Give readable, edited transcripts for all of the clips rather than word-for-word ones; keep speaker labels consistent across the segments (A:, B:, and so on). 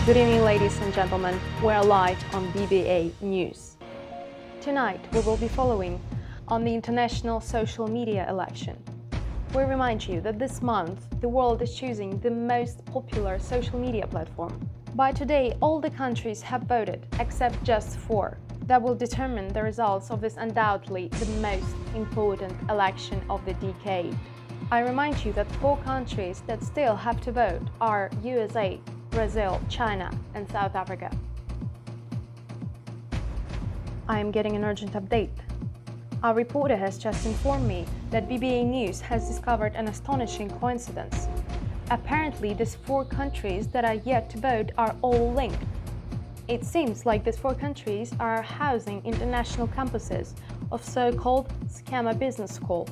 A: Good evening, ladies and gentlemen. We're live on BBA News. Tonight, we will be following on the international social media election. We remind you that this month, the world is choosing the most popular social media platform. By today, all the countries have voted, except just 4. That will determine the results of this undoubtedly the most important election of the decade. I remind you that 4 countries that still have to vote are USA, Brazil, China, and South Africa. I am getting an urgent update. Our reporter has just informed me that BBA News has discovered an astonishing coincidence. Apparently, these 4 countries that are yet to vote are all linked. It seems like these 4 countries are housing international campuses of so-called Skema Business School,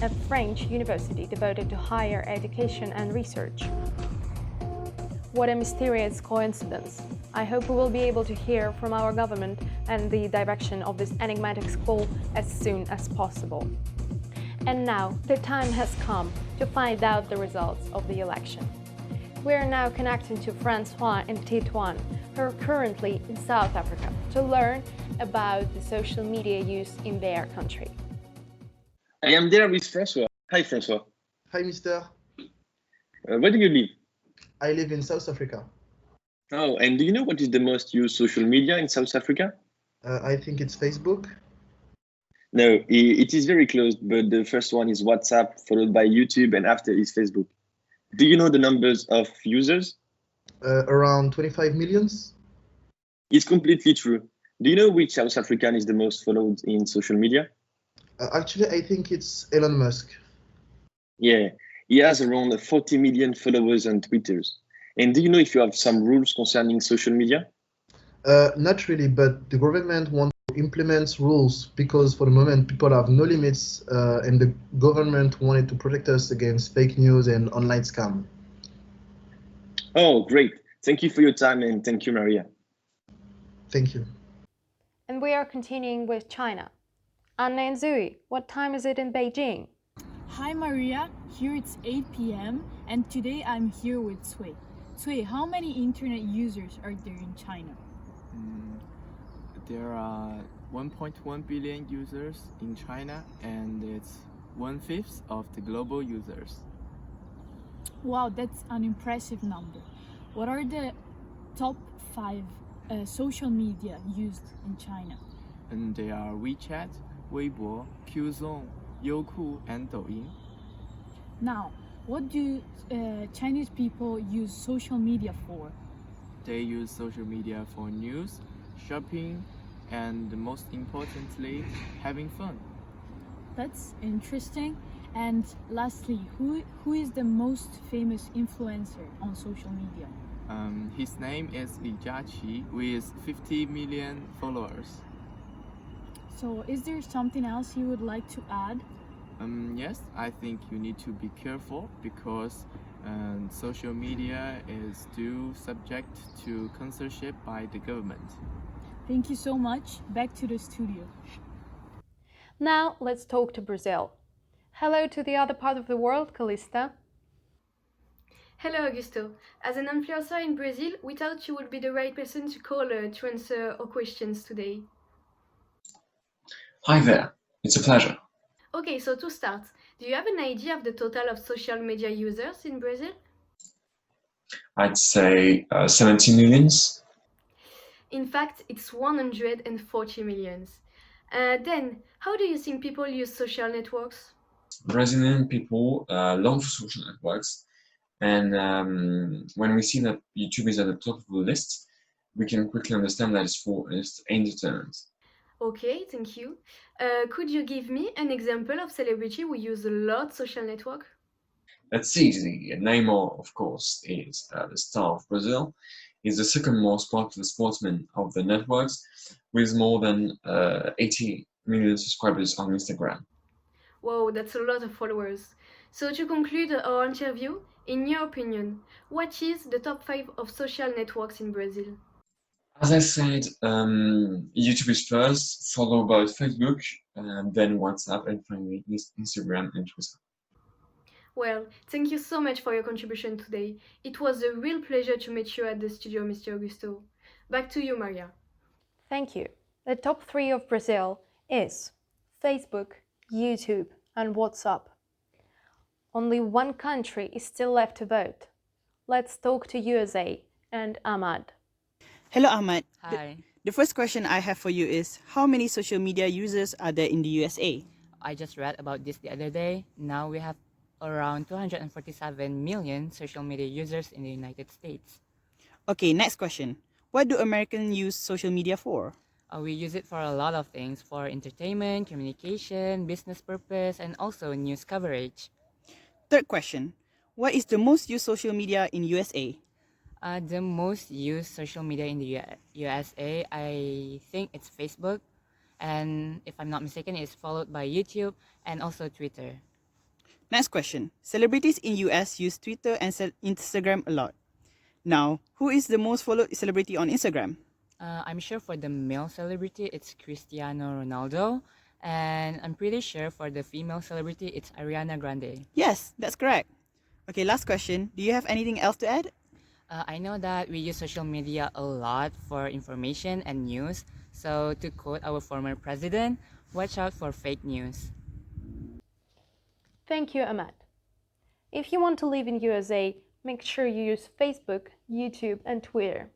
A: a French university devoted to higher education and research. What a mysterious coincidence. I hope we will be able to hear from our government and the direction of this enigmatic school as soon as possible. And now, the time has come to find out the results of the election. We are now connecting to Francois and Titouan, who are currently in South Africa, to learn about the social media use in their country.
B: I am there with Francois. Hi, Francois.
C: Hi, mister.
B: Where do you live?
C: I live in South Africa.
B: Oh, and do you know what is the most used social media in South Africa?
C: I think it's Facebook.
B: No, it is very close, but the first one is WhatsApp, followed by YouTube, and after is Facebook. Do you know the numbers of users?
C: Around 25 millions.
B: It's completely true. Do you know which South African is the most followed in social media?
C: Actually, I think it's Elon Musk.
B: Yeah, he has around 40 million followers on Twitter. And do you know if you have some rules concerning social media?
C: Not really, but the government wants to implement rules because for the moment people have no limits and the government wanted to protect us against fake news and online scam.
B: Oh, great. Thank you for your time and thank you, Maria.
C: Thank you.
A: And we are continuing with China. Anna and Zui, what time is it in Beijing?
D: Hi Maria, here it's 8 p.m. and today I'm here with Cui. Cui, how many internet users are there in China?
E: There are 1.1 billion users in China and it's 1/5 of the global users.
D: Wow, that's an impressive number. What are the top 5 social media used in China?
E: And they are WeChat, Weibo, Qzone, Youku, and Douyin.
D: Now, what do Chinese people use social media for?
E: They use social media for news, shopping, and most importantly, having fun.
D: That's interesting. And lastly, who is the most famous influencer on social media?
E: His name is Li Jiaqi with 50 million followers.
D: So, is there something else you would like to add?
E: Yes, I think you need to be careful because social media is still subject to censorship by the government.
D: Thank you so much. Back to the studio.
A: Now, let's talk to Brazil. Hello to the other part of the world, Calista.
F: Hello, Augusto. As an influencer in Brazil, we thought you would be the right person to call to answer our questions today.
G: Hi there, it's a pleasure.
F: Okay, so to start, do you have an idea of the total of social media users in Brazil?
G: I'd say 70 millions.
F: In fact, it's 140 millions. Then, how do you think people use social networks?
G: Brazilian people love social networks, and when we see that YouTube is at the top of the list, we can quickly understand that it's indeterminate.
F: Okay, thank you. Could you give me an example of celebrity who use a lot social network?
G: That's easy. Neymar, of course, is the star of Brazil. He's the second most popular sportsman of the networks, with more than 80 million subscribers on Instagram.
F: Wow, that's a lot of followers. So to conclude our interview, in your opinion, what is the top 5 of social networks in Brazil?
G: As I said, YouTube is first, followed by Facebook, and then WhatsApp, and finally Instagram and Twitter.
F: Well, thank you so much for your contribution today. It was a real pleasure to meet you at the studio, Mr. Augusto. Back to you, Maria.
A: Thank you. The top 3 of Brazil is Facebook, YouTube, and WhatsApp. Only one country is still left to vote. Let's talk to USA and Ahmad.
H: Hello, Ahmad.
I: Hi,
H: The first question I have for you is, how many social media users are there in the USA?
I: I just read about this the other day. Now we have around 247 million social media users in the United States.
H: Okay, next question. What do Americans use social media for?
I: We use it for a lot of things, for entertainment, communication, business purpose, and also news coverage.
H: Third question. What is the most used social media in USA?
I: The most used social media in the USA, I think it's Facebook. And if I'm not mistaken, it's followed by YouTube and also Twitter.
H: Next question. Celebrities in US use Twitter and Instagram a lot. Now, who is the most followed celebrity on Instagram?
I: I'm sure for the male celebrity, it's Cristiano Ronaldo. And I'm pretty sure for the female celebrity, it's Ariana Grande.
H: Yes, that's correct. Okay, last question. Do you have anything else to add?
I: I know that we use social media a lot for information and news. So to quote our former president, watch out for fake news.
A: Thank you, Ahmad. If you want to live in USA, make sure you use Facebook, YouTube, and Twitter.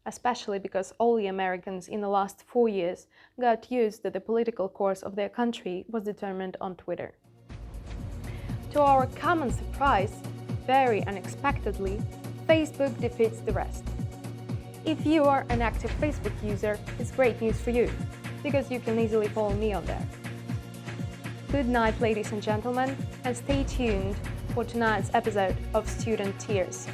A: Especially because all the Americans in the last 4 years got used that the political course of their country was determined on Twitter. To our common surprise, very unexpectedly, Facebook defeats the rest. If you are an active Facebook user, it's great news for you, because you can easily follow me on there. Good night, ladies and gentlemen, and stay tuned for tonight's episode of Student Tears.